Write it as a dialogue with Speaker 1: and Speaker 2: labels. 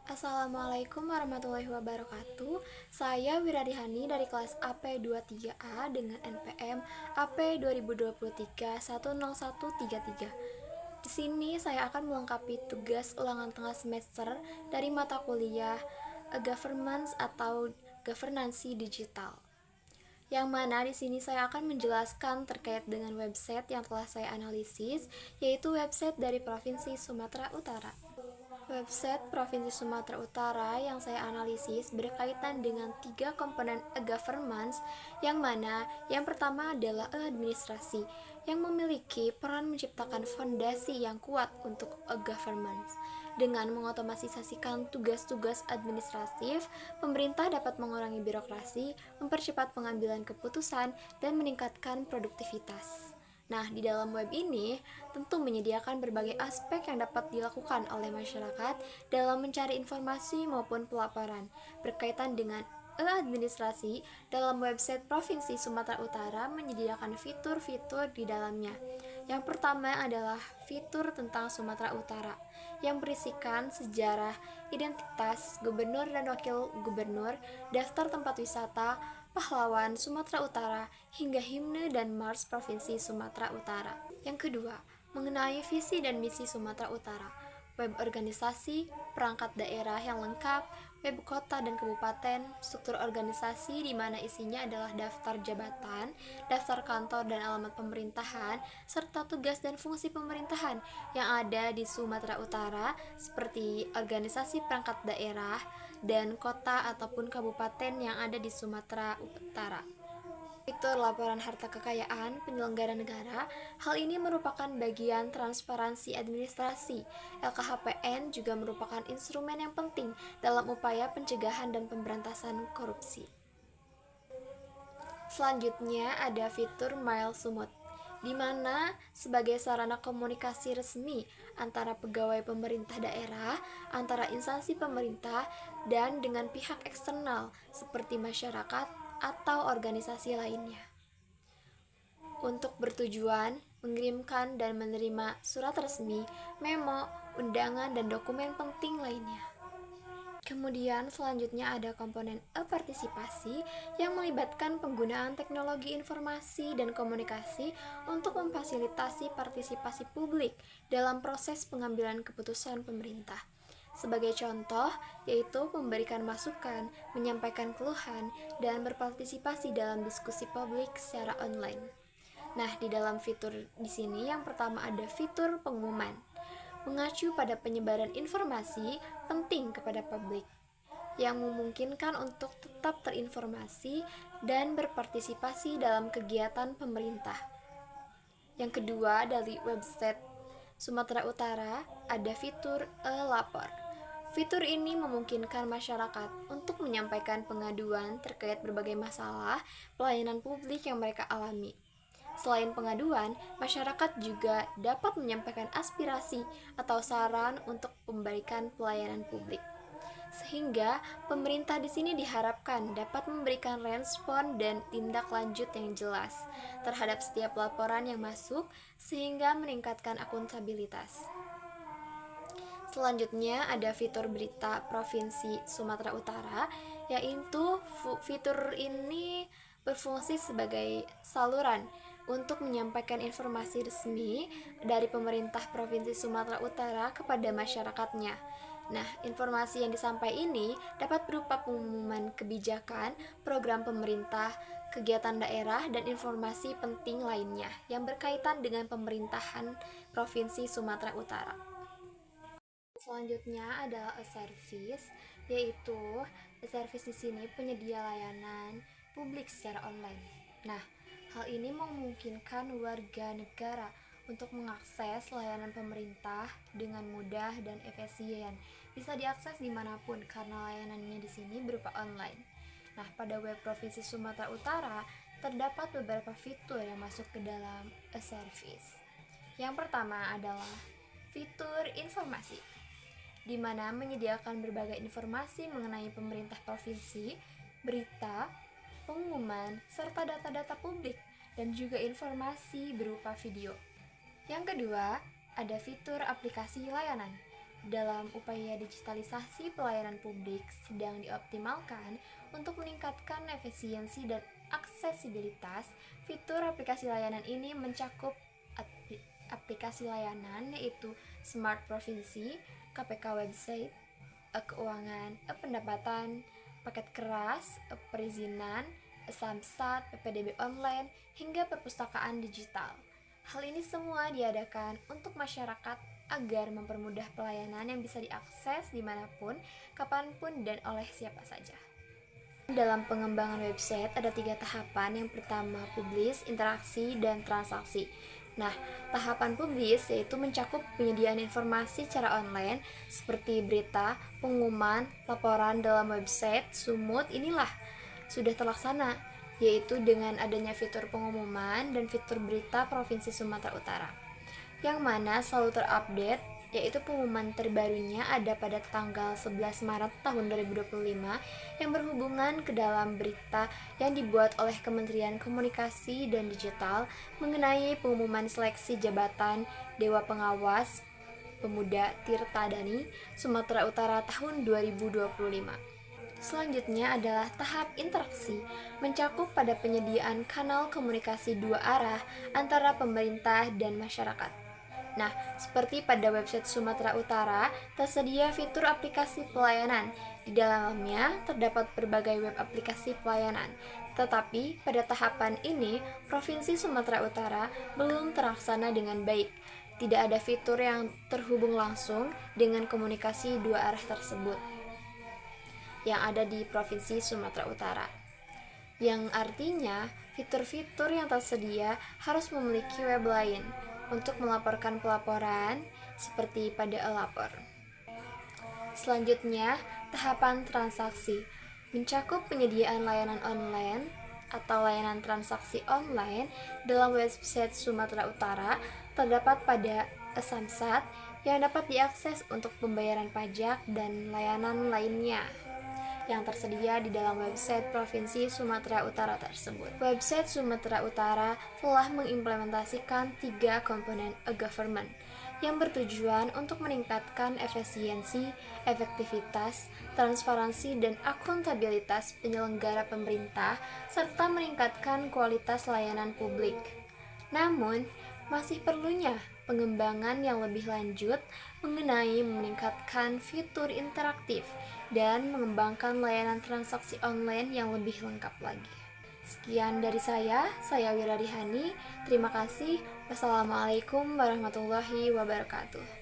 Speaker 1: Assalamualaikum warahmatullahi wabarakatuh. Saya Wiradihani dari kelas AP23A dengan NPM AP 2023-10133. Di sini saya akan melengkapi tugas ulangan tengah semester dari mata kuliah Governance atau Governansi Digital. Yang mana di sini saya akan menjelaskan terkait dengan website yang telah saya analisis, yaitu website dari Provinsi Sumatera Utara. Website Provinsi Sumatera Utara yang saya analisis berkaitan dengan 3 komponen e-governance, yang mana yang pertama adalah e-administrasi yang memiliki peran menciptakan fondasi yang kuat untuk e-governance. Dengan mengotomatisasikan tugas-tugas administratif, pemerintah dapat mengurangi birokrasi, mempercepat pengambilan keputusan, dan meningkatkan produktivitas. Nah, di dalam web ini tentu menyediakan berbagai aspek yang dapat dilakukan oleh masyarakat dalam mencari informasi maupun pelaporan berkaitan dengan e-administrasi. Dalam website Provinsi Sumatera Utara menyediakan fitur-fitur di dalamnya. Yang pertama adalah fitur tentang Sumatera Utara yang berisikan sejarah, identitas, gubernur dan wakil gubernur, daftar tempat wisata, pahlawan Sumatera Utara, hingga himne dan mars Provinsi Sumatera Utara. Yang kedua, mengenai visi dan misi Sumatera Utara, web organisasi, perangkat daerah yang lengkap, web kota dan kabupaten, struktur organisasi di mana isinya adalah daftar jabatan, daftar kantor dan alamat pemerintahan, serta tugas dan fungsi pemerintahan yang ada di Sumatera Utara seperti organisasi perangkat daerah dan kota ataupun kabupaten yang ada di Sumatera Utara. Fitur laporan harta kekayaan penyelenggara negara, hal ini merupakan bagian transparansi administrasi. LKHPN juga merupakan instrumen yang penting dalam upaya pencegahan dan pemberantasan korupsi. Selanjutnya ada fitur Mail Sumut, di mana sebagai sarana komunikasi resmi antara pegawai pemerintah daerah, antara instansi pemerintah, dan dengan pihak eksternal seperti masyarakat atau organisasi lainnya, untuk bertujuan mengirimkan dan menerima surat resmi, memo, undangan, dan dokumen penting lainnya. Kemudian selanjutnya ada komponen e-partisipasi yang melibatkan penggunaan teknologi informasi dan komunikasi untuk memfasilitasi partisipasi publik dalam proses pengambilan keputusan pemerintah. Sebagai contoh, yaitu memberikan masukan, menyampaikan keluhan, dan berpartisipasi dalam diskusi publik secara online. Nah, di dalam fitur di sini yang pertama ada fitur pengumuman, mengacu pada penyebaran informasi penting kepada publik, yang memungkinkan untuk tetap terinformasi dan berpartisipasi dalam kegiatan pemerintah. Yang kedua, dari website Sumatera Utara ada fitur e-lapor. Fitur ini memungkinkan masyarakat untuk menyampaikan pengaduan terkait berbagai masalah pelayanan publik yang mereka alami. Selain pengaduan, masyarakat juga dapat menyampaikan aspirasi atau saran untuk perbaikan pelayanan publik. Sehingga pemerintah di sini diharapkan dapat memberikan respon dan tindak lanjut yang jelas terhadap setiap laporan yang masuk sehingga meningkatkan akuntabilitas. Selanjutnya ada fitur berita Provinsi Sumatera Utara, yaitu fitur ini berfungsi sebagai saluran untuk menyampaikan informasi resmi dari pemerintah Provinsi Sumatera Utara kepada masyarakatnya. Nah, informasi yang disampaikan ini dapat berupa pengumuman kebijakan, program pemerintah, kegiatan daerah, dan informasi penting lainnya yang berkaitan dengan pemerintahan Provinsi Sumatera Utara. Selanjutnya adalah e-service, yaitu e-service di sini penyedia layanan publik secara online. Nah, hal ini memungkinkan warga negara untuk mengakses layanan pemerintah dengan mudah dan efisien. Bisa diakses dimanapun karena layanannya di sini berupa online. Nah, pada web Provinsi Sumatera Utara terdapat beberapa fitur yang masuk ke dalam e-service. Yang pertama adalah fitur informasi, di mana menyediakan berbagai informasi mengenai pemerintah provinsi, berita, pengumuman, serta data-data publik, dan juga informasi berupa video. Yang kedua, ada fitur aplikasi layanan, dalam upaya digitalisasi pelayanan publik sedang dioptimalkan untuk meningkatkan efisiensi dan aksesibilitas. Fitur aplikasi layanan ini mencakup aplikasi layanan yaitu Smart Provinsi, KPK Website, keuangan, pendapatan, paket keras, perizinan, Samsat, PPDB online, hingga perpustakaan digital. Hal ini semua diadakan untuk masyarakat agar mempermudah pelayanan yang bisa diakses dimanapun, kapanpun, dan oleh siapa saja. Dalam pengembangan website ada 3 tahapan. Yang pertama, publish, interaksi, dan transaksi. Nah, tahapan publish yaitu mencakup penyediaan informasi secara online seperti berita, pengumuman, laporan dalam website. Sumut inilah sudah terlaksana, yaitu dengan adanya fitur pengumuman dan fitur berita Provinsi Sumatera Utara, yang mana selalu terupdate, yaitu pengumuman terbarunya ada pada tanggal 11 Maret tahun 2025 yang berhubungan ke dalam berita yang dibuat oleh Kementerian Komunikasi dan Digital mengenai pengumuman seleksi jabatan Dewa Pengawas Pemuda Tirta Dani Sumatera Utara tahun 2025. Selanjutnya adalah tahap interaksi, mencakup pada penyediaan kanal komunikasi 2 arah antara pemerintah dan masyarakat. Nah, seperti pada website Sumatera Utara, tersedia fitur aplikasi pelayanan. Di dalamnya terdapat berbagai web aplikasi pelayanan. Tetapi pada tahapan ini, Provinsi Sumatera Utara belum terlaksana dengan baik. Tidak ada fitur yang terhubung langsung dengan komunikasi 2 arah tersebut yang ada di Provinsi Sumatera Utara. Yang artinya, fitur-fitur yang tersedia harus memiliki web lain untuk melaporkan pelaporan seperti pada e-lapor. Selanjutnya, tahapan transaksi mencakup penyediaan layanan online atau layanan transaksi online dalam website Sumatera Utara terdapat pada Samsat yang dapat diakses untuk pembayaran pajak dan layanan lainnya yang tersedia di dalam website Provinsi Sumatera Utara tersebut. Website Sumatera Utara telah mengimplementasikan 3 komponen e-government yang bertujuan untuk meningkatkan efisiensi, efektivitas, transparansi, dan akuntabilitas penyelenggara pemerintah, serta meningkatkan kualitas layanan publik. Namun, masih perlunya pengembangan yang lebih lanjut mengenai meningkatkan fitur interaktif dan mengembangkan layanan transaksi online yang lebih lengkap lagi. Sekian dari saya Wira Rihani. Terima kasih. Wassalamualaikum warahmatullahi wabarakatuh.